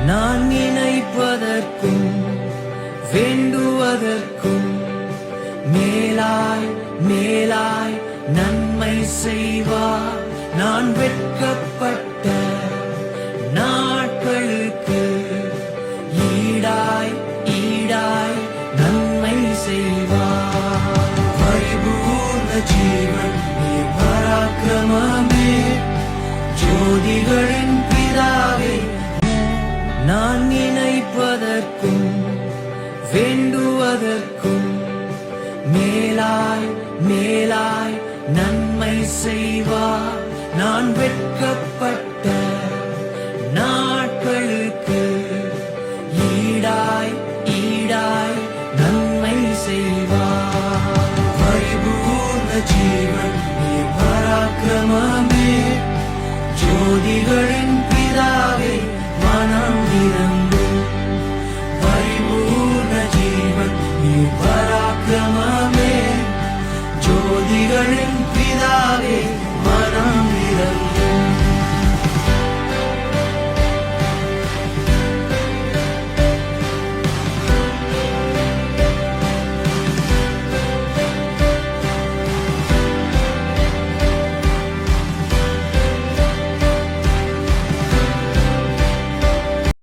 நான் நினைப்பதற்கும் வேண்டுவதற்கும் மேலாய் மேலாய் நன்மை செய்வார். நான் வெட்கப்பட்ட நாட்களுக்கு ஈடாய் ஈடாய் நன்மை செய்வார். பரிபூர்ண ஜீவன் நீ பராக்கிரமமே, ஜோதிகளின் பிதாவே. நான் நினைப்பதற்கும் வேண்டும்